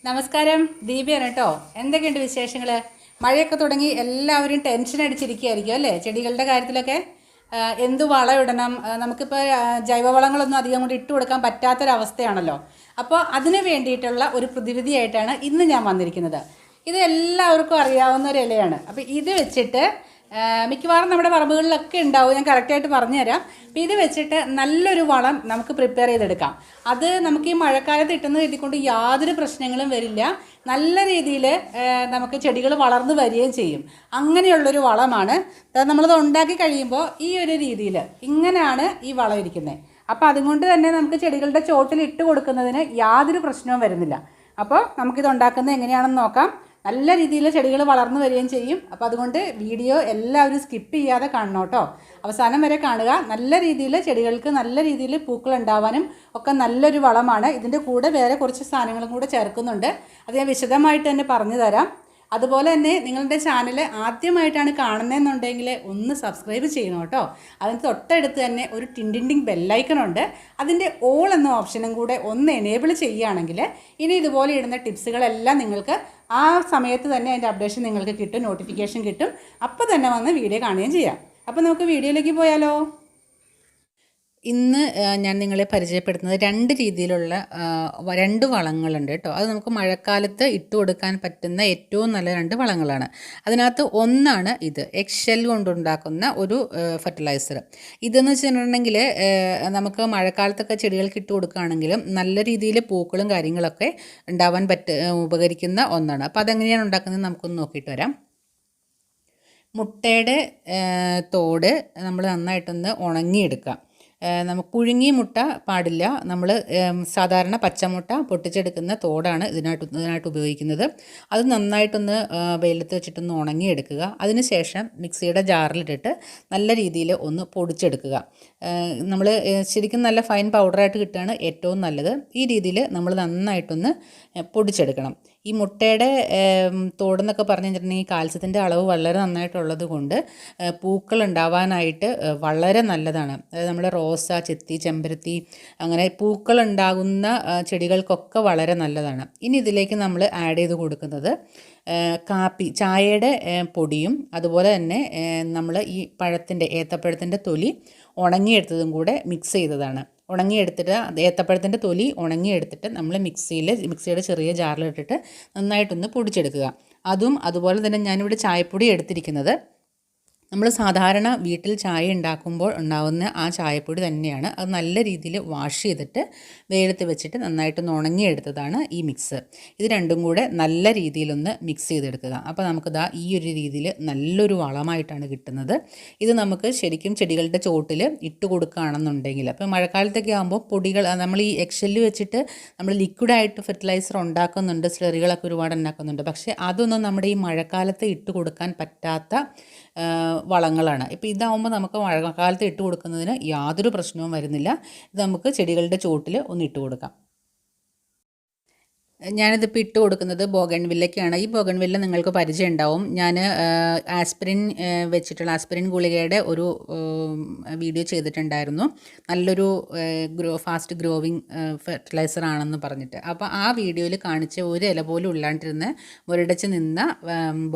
നമസ്കാരം, ദീപയാണ് കേട്ടോ. എന്തൊക്കെയുണ്ട് വിശേഷങ്ങൾ? മഴയൊക്കെ തുടങ്ങി എല്ലാവരും ടെൻഷൻ അടിച്ചിരിക്കുകയായിരിക്കും അല്ലേ? ചെടികളുടെ കാര്യത്തിലൊക്കെ എന്ത് വളം ഇടണം, നമുക്കിപ്പോൾ ജൈവവളങ്ങളൊന്നും അധികം കൊണ്ട് ഇട്ട് കൊടുക്കാൻ പറ്റാത്തൊരവസ്ഥയാണല്ലോ. അപ്പോൾ അതിന് വേണ്ടിയിട്ടുള്ള ഒരു പ്രതിവിധിയായിട്ടാണ് ഇന്ന് ഞാൻ വന്നിരിക്കുന്നത്. ഇത് എല്ലാവർക്കും അറിയാവുന്ന ഒരു ഇലയാണ്. അപ്പോൾ ഇത് വെച്ചിട്ട് മിക്കവാറും നമ്മുടെ പറമ്പുകളിലൊക്കെ ഉണ്ടാവും, ഞാൻ കറക്റ്റായിട്ട് പറഞ്ഞുതരാം. അപ്പോൾ ഇത് വെച്ചിട്ട് നല്ലൊരു വളം നമുക്ക് പ്രിപ്പയർ ചെയ്തെടുക്കാം. അത് നമുക്ക് ഈ മഴക്കാലത്ത് ഇട്ടുന്ന കരുതിക്കൊണ്ട് യാതൊരു പ്രശ്നങ്ങളും വരില്ല. നല്ല രീതിയിൽ നമുക്ക് ചെടികൾ വളർന്നു വരികയും ചെയ്യും. അങ്ങനെയുള്ളൊരു വളമാണ്. നമ്മളത് ഉണ്ടാക്കി കഴിയുമ്പോൾ ഈ ഒരു രീതിയിൽ ഇങ്ങനെയാണ് ഈ വളം ഇരിക്കുന്നത്. അപ്പോൾ അതുകൊണ്ട് തന്നെ നമുക്ക് ചെടികളുടെ ചോട്ടിൽ ഇട്ട് കൊടുക്കുന്നതിന് യാതൊരു പ്രശ്നവും വരുന്നില്ല. അപ്പോൾ നമുക്കിത് ഉണ്ടാക്കുന്നത് എങ്ങനെയാണെന്ന് നോക്കാം. നല്ല രീതിയിൽ ചെടികൾ വളർന്നു വരികയും ചെയ്യും. അപ്പോൾ അതുകൊണ്ട് വീഡിയോ എല്ലാവരും സ്കിപ്പ് ചെയ്യാതെ കാണണം കേട്ടോ. അവസാനം വരെ കാണുക. നല്ല രീതിയിൽ ചെടികൾക്ക് നല്ല രീതിയിൽ പൂക്കൾ ഉണ്ടാവാനും ഒക്കെ നല്ലൊരു വളമാണ്. ഇതിൻ്റെ കൂടെ വേറെ കുറച്ച് സാധനങ്ങളും കൂടെ ചേർക്കുന്നുണ്ട്. അത് ഞാൻ വിശദമായിട്ട് തന്നെ പറഞ്ഞു തരാം. അതുപോലെ തന്നെ നിങ്ങളുടെ ചാനൽ ആദ്യമായിട്ടാണ് കാണുന്നതെന്നുണ്ടെങ്കിൽ ഒന്ന് സബ്സ്ക്രൈബ് ചെയ്യണം കേട്ടോ. അതിന് തൊട്ടടുത്ത് തന്നെ ഒരു ടിൻഡിൻഡിങ് ബെല്ലൈക്കണുണ്ട്. അതിൻ്റെ ഓൾ എന്ന ഓപ്ഷനും കൂടെ ഒന്ന് എനേബിൾ ചെയ്യുകയാണെങ്കിൽ ഇനി ഇതുപോലെ ഇടുന്ന ടിപ്സുകളെല്ലാം നിങ്ങൾക്ക് ആ സമയത്ത് തന്നെ അതിൻ്റെ അപ്ഡേഷൻ നിങ്ങൾക്ക് കിട്ടും, നോട്ടിഫിക്കേഷൻ കിട്ടും. അപ്പോൾ തന്നെ വന്ന് വീഡിയോ കാണുകയും ചെയ്യാം. അപ്പോൾ നമുക്ക് വീഡിയോയിലേക്ക് പോയാലോ. ഇന്ന് ഞാൻ നിങ്ങളെ പരിചയപ്പെടുത്തുന്നത് രണ്ട് രീതിയിലുള്ള രണ്ട് വളങ്ങളുണ്ട് കേട്ടോ. അത് നമുക്ക് മഴക്കാലത്ത് ഇട്ട് കൊടുക്കാൻ പറ്റുന്ന ഏറ്റവും നല്ല രണ്ട് വളങ്ങളാണ്. അതിനകത്ത് ഒന്നാണ് ഇത് എക്സെൽ കൊണ്ടുണ്ടാക്കുന്ന ഒരു ഫെർട്ടിലൈസർ. ഇതെന്ന് വെച്ചിട്ടുണ്ടെങ്കിൽ നമുക്ക് മഴക്കാലത്തൊക്കെ ചെടികൾക്ക് ഇട്ട് കൊടുക്കുകയാണെങ്കിലും നല്ല രീതിയിൽ പൂക്കളും കാര്യങ്ങളൊക്കെ ഉണ്ടാവാൻ ഉപകരിക്കുന്ന ഒന്നാണ്. അപ്പോൾ അതെങ്ങനെയാണ് ഉണ്ടാക്കുന്നത് നമുക്കൊന്ന് നോക്കിയിട്ട് വരാം. മുട്ടയുടെ തോട് നമ്മൾ നന്നായിട്ടൊന്ന് ഉണങ്ങിയെടുക്കാം. നമുക്ക് പുഴുങ്ങിയ മുട്ട പാടില്ല. നമ്മൾ സാധാരണ പച്ചമുട്ട പൊട്ടിച്ചെടുക്കുന്ന തോടാണ് ഇതിനായിട്ട് ഉപയോഗിക്കുന്നത്. അത് നന്നായിട്ടൊന്ന് വെയിലത്ത് വെച്ചിട്ടൊന്ന് ഉണങ്ങിയെടുക്കുക. അതിനുശേഷം മിക്സിയുടെ ജാറിലിട്ടിട്ട് നല്ല രീതിയിൽ ഒന്ന് പൊടിച്ചെടുക്കുക. നമ്മൾ ശരിക്കും നല്ല ഫൈൻ പൗഡറായിട്ട് കിട്ടുകയാണ് ഏറ്റവും നല്ലത്. ഈ രീതിയിൽ നമ്മൾ നന്നായിട്ടൊന്ന് പൊടിച്ചെടുക്കണം. ഈ മുട്ടയുടെ തോടെന്നൊക്കെ പറഞ്ഞു കഴിഞ്ഞിട്ടുണ്ടെങ്കിൽ കാൽസ്യത്തിൻ്റെ അളവ് വളരെ നന്നായിട്ടുള്ളത് കൊണ്ട് പൂക്കൾ ഉണ്ടാവാനായിട്ട് വളരെ നല്ലതാണ്. അതായത് നമ്മുടെ റോസ, ചെത്തി, ചെമ്പരത്തി അങ്ങനെ പൂക്കൾ ഉണ്ടാകുന്ന ചെടികൾക്കൊക്കെ വളരെ നല്ലതാണ്. ഇനി ഇതിലേക്ക് നമ്മൾ ആഡ് ചെയ്ത് കൊടുക്കുന്നത് ചായയുടെ പൊടിയും അതുപോലെ തന്നെ നമ്മൾ ഈ ഏത്തപ്പഴത്തിൻ്റെ തൊലി ഉണങ്ങിയെടുത്തതും കൂടെ മിക്സ് ചെയ്തതാണ്. ഉണങ്ങിയെടുത്തിട്ട് ഏത്തപ്പഴത്തിൻ്റെ തൊലി ഉണങ്ങിയെടുത്തിട്ട് നമ്മൾ മിക്സിയുടെ ചെറിയ ജാറിലിട്ടിട്ട് നന്നായിട്ടൊന്ന് പൊടിച്ചെടുക്കുക. അതുപോലെ തന്നെ ഞാനിവിടെ ചായപ്പൊടി എടുത്തിരിക്കുന്നത് നമ്മൾ സാധാരണ വീട്ടിൽ ചായ ഉണ്ടാക്കുമ്പോൾ ഉണ്ടാകുന്ന ആ ചായപ്പൊടി തന്നെയാണ്. അത് നല്ല രീതിയിൽ വാഷ് ചെയ്തിട്ട് വെയിലത്ത് വെച്ചിട്ട് നന്നായിട്ടൊന്ന് ഉണങ്ങിയെടുത്തതാണ് ഈ മിക്സ്. ഇത് രണ്ടും കൂടെ നല്ല രീതിയിലൊന്ന് മിക്സ് ചെയ്തെടുക്കുക. അപ്പോൾ നമുക്കിതാ ഈ ഒരു രീതിയിൽ നല്ലൊരു വളമായിട്ടാണ് കിട്ടുന്നത്. ഇത് നമുക്ക് ശരിക്കും ചെടികളുടെ ചോട്ടിൽ ഇട്ട് കൊടുക്കുകയാണെന്നുണ്ടെങ്കിൽ, അപ്പോൾ മഴക്കാലത്തൊക്കെ ആകുമ്പോൾ പൊടികൾ നമ്മൾ ഈ എക്സെല്ല് വെച്ചിട്ട് നമ്മൾ ലിക്വിഡായിട്ട് ഫെർട്ടിലൈസർ ഉണ്ടാക്കുന്നുണ്ട്, സ്ലറികളൊക്കെ ഒരുപാട് ഉണ്ടാക്കുന്നുണ്ട്. പക്ഷേ അതൊന്നും നമ്മുടെ ഈ മഴക്കാലത്ത് ഇട്ട് കൊടുക്കാൻ പറ്റാത്ത വളങ്ങളാണ്. ഇപ്പോൾ ഇതാവുമ്പോൾ നമുക്ക് മഴക്കാലത്ത് ഇട്ട് കൊടുക്കുന്നതിന് യാതൊരു പ്രശ്നവും വരുന്നില്ല. ഇത് നമുക്ക് ചെടികളുടെ ചോട്ടിൽ ഒന്ന് ഇട്ട് കൊടുക്കാം. ഞാനിതിപ്പോൾ ഇട്ട് കൊടുക്കുന്നത് ബോഗൺവില്ലയ്ക്കാണ്. ഈ ബോഗൺവില്ല നിങ്ങൾക്ക് പരിചയം ഉണ്ടാവും. ഞാൻ ആസ്പിരിൻ ഗുളികയുടെ ഒരു വീഡിയോ ചെയ്തിട്ടുണ്ടായിരുന്നു. നല്ലൊരു ഫാസ്റ്റ് ഗ്രോവിങ് ഫെർട്ടിലൈസർ ആണെന്ന് പറഞ്ഞിട്ട്. അപ്പോൾ ആ വീഡിയോയിൽ കാണിച്ച ഒരു ഇല പോലും ഉള്ളാണ്ടിരുന്ന് മുരടിച്ച് നിന്ന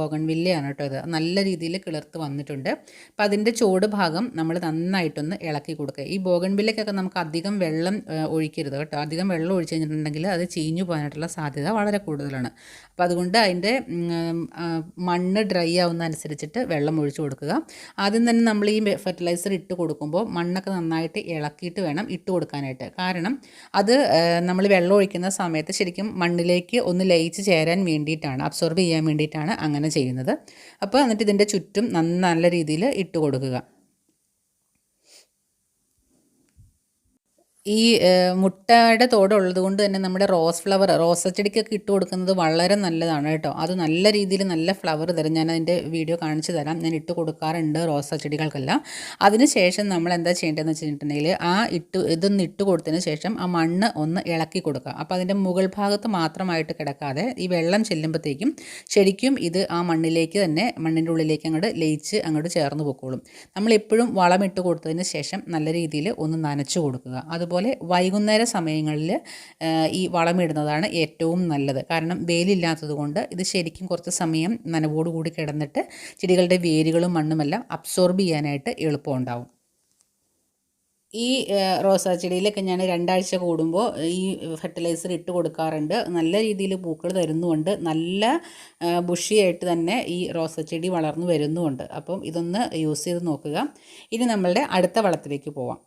ബോഗൺവില്ലയാണ് കേട്ടോ ഇത്. നല്ല രീതിയിൽ കിളിർത്ത് വന്നിട്ടുണ്ട്. അപ്പോൾ അതിൻ്റെ ചോട് ഭാഗം നമ്മൾ നന്നായിട്ടൊന്ന് ഇളക്കി കൊടുക്കുക. ഈ ബോഗൺവില്ലയ്ക്കൊക്കെ നമുക്ക് അധികം വെള്ളം ഒഴിക്കരുത് കേട്ടോ. അധികം വെള്ളം ഒഴിച്ച് കഴിഞ്ഞിട്ടുണ്ടെങ്കിൽ അത് ചീഞ്ഞു പോകാനായിട്ടുള്ള സാധ്യത വളരെ കൂടുതലാണ്. അപ്പോൾ അതുകൊണ്ട് അതിൻ്റെ മണ്ണ് ഡ്രൈ ആവുന്ന അനുസരിച്ചിട്ട് വെള്ളം ഒഴിച്ചു കൊടുക്കുക. ആദ്യം തന്നെ നമ്മൾ ഈ ഫെർട്ടിലൈസർ ഇട്ട് കൊടുക്കുമ്പോൾ മണ്ണൊക്കെ നന്നായിട്ട് ഇളക്കിയിട്ട് വേണം ഇട്ട് കൊടുക്കാനായിട്ട്. കാരണം അത് നമ്മൾ വെള്ളം ഒഴിക്കുന്ന സമയത്ത് ശരിക്കും മണ്ണിലേക്ക് ഒന്ന് ലയിച്ച് ചേരാൻ വേണ്ടിയിട്ടാണ്, അബ്സോർബ് ചെയ്യാൻ വേണ്ടിയിട്ടാണ് അങ്ങനെ ചെയ്യുന്നത്. അപ്പോൾ എന്നിട്ട് ഇതിൻ്റെ ചുറ്റും നല്ല രീതിയിൽ ഇട്ട് കൊടുക്കുക. ഈ മുട്ടയുടെ തോടുള്ളത് കൊണ്ട് തന്നെ നമ്മുടെ റോസച്ചെടിക്കൊക്കെ ഇട്ട് കൊടുക്കുന്നത് വളരെ നല്ലതാണ് കേട്ടോ. അത് നല്ല രീതിയിൽ നല്ല ഫ്ലവർ തരും. ഞാൻ അതിൻ്റെ വീഡിയോ കാണിച്ചു തരാം. ഞാൻ ഇട്ട് കൊടുക്കാറുണ്ട് റോസച്ചെടികൾക്കെല്ലാം. അതിന് ശേഷം നമ്മൾ എന്താ ചെയ്യേണ്ടതെന്ന് വെച്ചിട്ടുണ്ടെങ്കിൽ ഇതൊന്ന് ഇട്ട് കൊടുത്തതിന് ശേഷം ആ മണ്ണ് ഒന്ന് ഇളക്കി കൊടുക്കുക. അപ്പോൾ അതിൻ്റെ മുകൾ ഭാഗത്ത് മാത്രമായിട്ട് കിടക്കാതെ ഈ വെള്ളം ചെല്ലുമ്പോഴത്തേക്കും ശരിക്കും ഇത് ആ മണ്ണിലേക്ക് തന്നെ, മണ്ണിൻ്റെ ഉള്ളിലേക്ക് അങ്ങോട്ട് ചേർന്ന് പൊക്കോളും. നമ്മളെപ്പോഴും വളമിട്ട് കൊടുത്തതിന് ശേഷം നല്ല രീതിയിൽ ഒന്ന് നനച്ചു കൊടുക്കുക. അതുപോലെ അതുപോലെ വൈകുന്നേര സമയങ്ങളിൽ ഈ വളമിടുന്നതാണ് ഏറ്റവും നല്ലത്. കാരണം വെയിലില്ലാത്തത് കൊണ്ട് ഇത് ശരിക്കും കുറച്ച് സമയം നനവോടുകൂടി കിടന്നിട്ട് ചെടികളുടെ വേരുകളും മണ്ണുമെല്ലാം അബ്സോർബ് ചെയ്യാനായിട്ട് എളുപ്പമുണ്ടാവും. ഈ റോസാ ചെടിയിലൊക്കെ ഞാൻ 2 ആഴ്ച കൂടുമ്പോൾ ഈ ഫെർട്ടിലൈസർ ഇട്ട് കൊടുക്കാറുണ്ട്. നല്ല രീതിയിൽ പൂക്കൾ തരുന്നുമുണ്ട്. നല്ല ബുഷിയായിട്ട് തന്നെ ഈ റോസാ ചെടി വളർന്നു വരുന്നുമുണ്ട്. അപ്പം ഇതൊന്ന് യൂസ് ചെയ്ത് നോക്കുക. ഇനി നമ്മളുടെ അടുത്ത വളത്തിലേക്ക് പോവാം.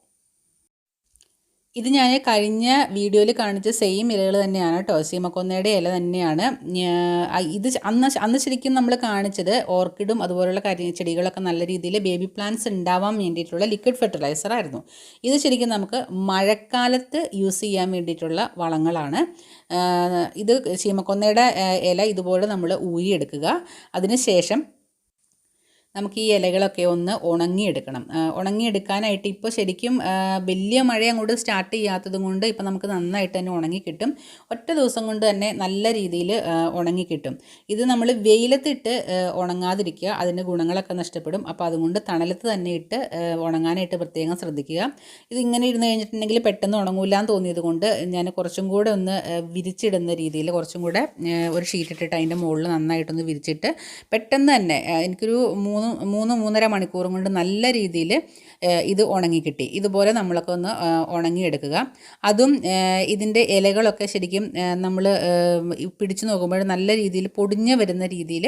ഇത് ഞാൻ കഴിഞ്ഞ വീഡിയോയിൽ കാണിച്ച സെയിം ഇലകൾ തന്നെയാണ് കേട്ടോ. സീമക്കൊന്നയുടെ ഇല തന്നെയാണ്. ഇത് അന്ന് ശരിക്കും നമ്മൾ കാണിച്ചത് ഓർക്കിഡും അതുപോലുള്ള ചെടികളൊക്കെ നല്ല രീതിയിൽ ബേബി പ്ലാന്റ്സ് ഉണ്ടാവാൻ വേണ്ടിയിട്ടുള്ള ലിക്വിഡ് ഫെർട്ടിലൈസർ ആയിരുന്നു. ഇത് ശരിക്കും നമുക്ക് മഴക്കാലത്ത് യൂസ് ചെയ്യാൻ വേണ്ടിയിട്ടുള്ള വളങ്ങളാണ്. ഇത് സീമക്കൊന്നയുടെ ഇല ഇതുപോലെ നമ്മൾ ഊരിയെടുക്കുക. അതിനുശേഷം നമുക്ക് ഈ ഇലകളൊക്കെ ഒന്ന് ഉണങ്ങിയെടുക്കണം. ഉണങ്ങിയെടുക്കാനായിട്ട് ഇപ്പോൾ ശരിക്കും വലിയ മഴ അങ്ങോട്ട് സ്റ്റാർട്ട് ചെയ്യാത്തതും കൊണ്ട് ഇപ്പോൾ നമുക്ക് നന്നായിട്ട് തന്നെ ഉണങ്ങിക്കിട്ടും. ഒറ്റ ദിവസം കൊണ്ട് തന്നെ നല്ല രീതിയിൽ ഉണങ്ങിക്കിട്ടും. ഇത് നമ്മൾ വെയിലത്തിട്ട് ഉണങ്ങാതിരിക്കുക, അതിൻ്റെ ഗുണങ്ങളൊക്കെ നഷ്ടപ്പെടും. അപ്പോൾ അതുകൊണ്ട് തണലത്ത് തന്നെ ഇട്ട് ഉണങ്ങാനായിട്ട് പ്രത്യേകം ശ്രദ്ധിക്കുക. ഇതിങ്ങനെ ഇരുന്ന് കഴിഞ്ഞിട്ടുണ്ടെങ്കിൽ പെട്ടെന്ന് ഉണങ്ങൂലാന്ന് തോന്നിയത് കൊണ്ട് ഞാൻ കുറച്ചും കൂടെ ഒന്ന് വിരിച്ചിടുന്ന രീതിയിൽ കുറച്ചും കൂടെ ഒരു ഷീറ്റ് ഇട്ടിട്ട് അതിൻ്റെ മുകളിൽ നന്നായിട്ടൊന്ന് വിരിച്ചിട്ട് പെട്ടെന്ന് തന്നെ എനിക്കൊരു 3-3.5 മണിക്കൂറും കൊണ്ട് നല്ല രീതിയിൽ ഇത് ഉണങ്ങിക്കിട്ടി. ഇതുപോലെ നമ്മളൊക്കെ ഒന്ന് ഉണങ്ങിയെടുക്കുക. അതും ഇതിൻ്റെ ഇലകളൊക്കെ ശരിക്കും നമ്മൾ പിടിച്ചു നോക്കുമ്പോൾ നല്ല രീതിയിൽ പൊടിഞ്ഞ് വരുന്ന രീതിയിൽ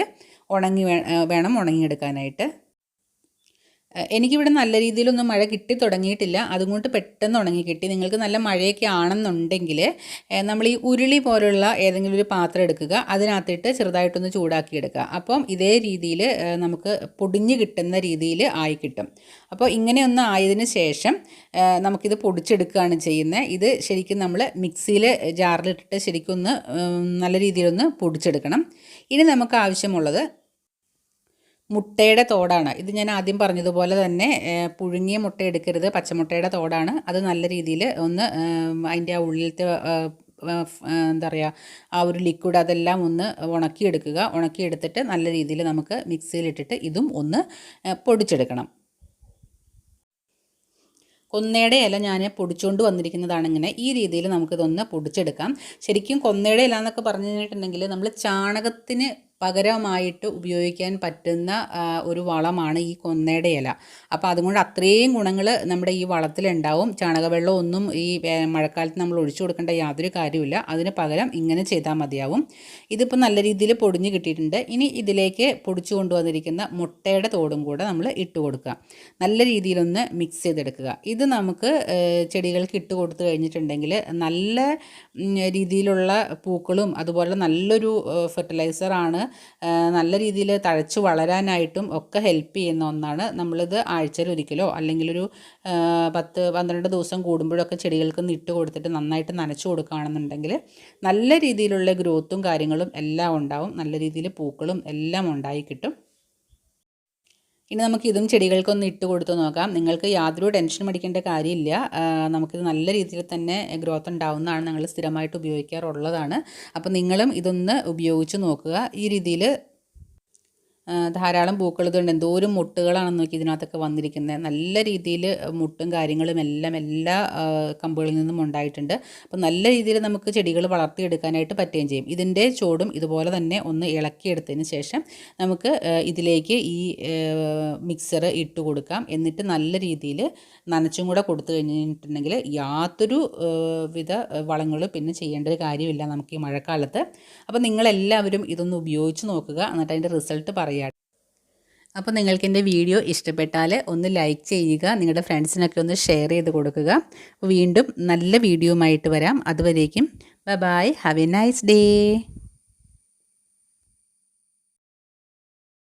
വേണം ഉണങ്ങിയെടുക്കാനായിട്ട്. എനിക്കിവിടെ നല്ല രീതിയിലൊന്നും മഴ കിട്ടി തുടങ്ങിയിട്ടില്ല, അതുകൊണ്ട് പെട്ടെന്ന് ഉണങ്ങി കിട്ടി. നിങ്ങൾക്ക് നല്ല മഴയൊക്കെ ആണെന്നുണ്ടെങ്കിൽ നമ്മൾ ഈ ഉരുളി പോലുള്ള ഏതെങ്കിലും ഒരു പാത്രം എടുക്കുക, അതിനകത്തിട്ട് ചെറുതായിട്ടൊന്ന് ചൂടാക്കിയെടുക്കുക. അപ്പം ഇതേ രീതിയിൽ നമുക്ക് പൊടിഞ്ഞ് കിട്ടുന്ന രീതിയിൽ ആയി കിട്ടും. അപ്പോൾ ഇങ്ങനെയൊന്ന് ആയതിന് ശേഷം നമുക്കിത് പൊടിച്ചെടുക്കുകയാണ് ചെയ്യുന്നത്. ഇത് ശരിക്കും നമ്മൾ മിക്സിയിൽ ജാറിലിട്ടിട്ട് ശരിക്കും ഒന്ന് നല്ല രീതിയിലൊന്ന് പൊടിച്ചെടുക്കണം. ഇനി നമുക്ക് ആവശ്യമുള്ളത് മുട്ടയുടെ തോടാണ്. ഇത് ഞാൻ ആദ്യം പറഞ്ഞതുപോലെ തന്നെ പുഴുങ്ങിയ മുട്ട എടുക്കരുത്, പച്ചമുട്ടയുടെ തോടാണ്. അത് നല്ല രീതിയിൽ ഒന്ന് അതിൻ്റെ ആ ഉള്ളിലത്തെ എന്താ പറയുക ആ ഒരു ലിക്വിഡ് അതെല്ലാം ഒന്ന് ഉണക്കിയെടുക്കുക. ഉണക്കിയെടുത്തിട്ട് നല്ല രീതിയിൽ നമുക്ക് മിക്സിയിലിട്ടിട്ട് ഇതും ഒന്ന് പൊടിച്ചെടുക്കണം. കൊന്നയുടെ ഇല ഞാൻ പൊടിച്ചുകൊണ്ട് വന്നിരിക്കുന്നതാണ്. ഇങ്ങനെ ഈ രീതിയിൽ നമുക്കിതൊന്ന് പൊടിച്ചെടുക്കാം. ശരിക്കും കൊന്നയുടെ ഇല എന്നൊക്കെ പറഞ്ഞു കഴിഞ്ഞിട്ടുണ്ടെങ്കിൽ നമ്മൾ ചാണകത്തിന് പകരമായിട്ട് ഉപയോഗിക്കാൻ പറ്റുന്ന ഒരു വളമാണ് ഈ കൊന്നയുടെ ഇല. അപ്പോൾ അതുകൊണ്ട് അത്രയും ഗുണങ്ങൾ നമ്മുടെ ഈ വളത്തിലുണ്ടാവും. ചാണകവെള്ളം ഒന്നും ഈ മഴക്കാലത്ത് നമ്മൾ ഒഴിച്ചു കൊടുക്കേണ്ട യാതൊരു കാര്യമില്ല. അതിന് പകരം ഇങ്ങനെ ചെയ്താൽ മതിയാവും. ഇതിപ്പോൾ നല്ല രീതിയിൽ പൊടിഞ്ഞ് കിട്ടിയിട്ടുണ്ട്. ഇനി ഇതിലേക്ക് പൊടിച്ചു കൊണ്ടുവന്നിരിക്കുന്ന മുട്ടയുടെ തോടും കൂടെ നമ്മൾ ഇട്ട് കൊടുക്കുക. നല്ല രീതിയിലൊന്ന് മിക്സ് ചെയ്തെടുക്കുക. ഇത് നമുക്ക് ചെടികൾക്ക് ഇട്ട് കൊടുത്തു കഴിഞ്ഞിട്ടുണ്ടെങ്കിൽ നല്ല രീതിയിലുള്ള പൂക്കളും അതുപോലെ നല്ലൊരു ഫെർട്ടിലൈസറാണ്. നല്ല രീതിയിൽ തഴച്ചു വളരാനായിട്ടും ഒക്കെ ഹെൽപ്പ് ചെയ്യുന്ന ഒന്നാണ്. നമ്മളിത് ആഴ്ചയിൽ ഒരിക്കലോ അല്ലെങ്കിൽ ഒരു 10-12 ദിവസം കൂടുമ്പോഴൊക്കെ ചെടികൾക്ക് ഇട്ട് കൊടുത്തിട്ട് നന്നായിട്ട് നനച്ചു കൊടുക്കുകയാണെന്നുണ്ടെങ്കിൽ നല്ല രീതിയിലുള്ള ഗ്രോത്തും കാര്യങ്ങളും എല്ലാം ഉണ്ടാവും. നല്ല രീതിയിൽ പൂക്കളും എല്ലാം ഉണ്ടായി കിട്ടും. ഇനി നമുക്കിതും ചെടികൾക്കൊന്ന് ഇട്ട് കൊടുത്ത് നോക്കാം. നിങ്ങൾക്ക് യാതൊരു ടെൻഷനും അടിക്കേണ്ട കാര്യമില്ല. നമുക്കിത് നല്ല രീതിയിൽ തന്നെ ഗ്രോത്ത് ഉണ്ടാവുന്നതാണ്. ഞങ്ങൾ സ്ഥിരമായിട്ട് ഉപയോഗിക്കാറുള്ളതാണ്. അപ്പോൾ നിങ്ങളും ഇതൊന്ന് ഉപയോഗിച്ച് നോക്കുക. ഈ രീതിയിൽ ധാരാളം പൂക്കൾ ഇതുണ്ട്. എന്തോരം മുട്ടുകളാണെന്ന് നോക്കി ഇതിനകത്തൊക്കെ വന്നിരിക്കുന്നത്. നല്ല രീതിയിൽ മുട്ടും കാര്യങ്ങളും എല്ലാം എല്ലാ കമ്പുകളിൽ നിന്നും ഉണ്ടായിട്ടുണ്ട്. അപ്പോൾ നല്ല രീതിയിൽ നമുക്ക് ചെടികൾ വളർത്തിയെടുക്കാനായിട്ട് പറ്റുകയും ചെയ്യും. ഇതിൻ്റെ ചോടും ഇതുപോലെ തന്നെ ഒന്ന് ഇളക്കിയെടുത്തതിന് ശേഷം നമുക്ക് ഇതിലേക്ക് ഈ മിക്സർ ഇട്ട് കൊടുക്കാം. എന്നിട്ട് നല്ല രീതിയിൽ നനച്ചും കൂടെ കൊടുത്തു കഴിഞ്ഞിട്ടുണ്ടെങ്കിൽ യാതൊരു വിധ വളങ്ങളും പിന്നെ ചെയ്യേണ്ട ഒരു കാര്യമില്ല നമുക്ക് ഈ മഴക്കാലത്ത്. അപ്പോൾ നിങ്ങളെല്ലാവരും ഇതൊന്ന് ഉപയോഗിച്ച് നോക്കുക, എന്നിട്ട് അതിൻ്റെ റിസൾട്ട് പറയുക. അപ്പോൾ നിങ്ങൾക്ക് എൻ്റെ വീഡിയോ ഇഷ്ടപ്പെട്ടാൽ ഒന്ന് ലൈക്ക് ചെയ്യുക, നിങ്ങളുടെ ഫ്രണ്ട്സിനൊക്കെ ഒന്ന് ഷെയർ ചെയ്ത് കൊടുക്കുക. വീണ്ടും നല്ല വീഡിയോയുമായിട്ട് വരാം. അതുവരേക്കും bye bye, have A nice day.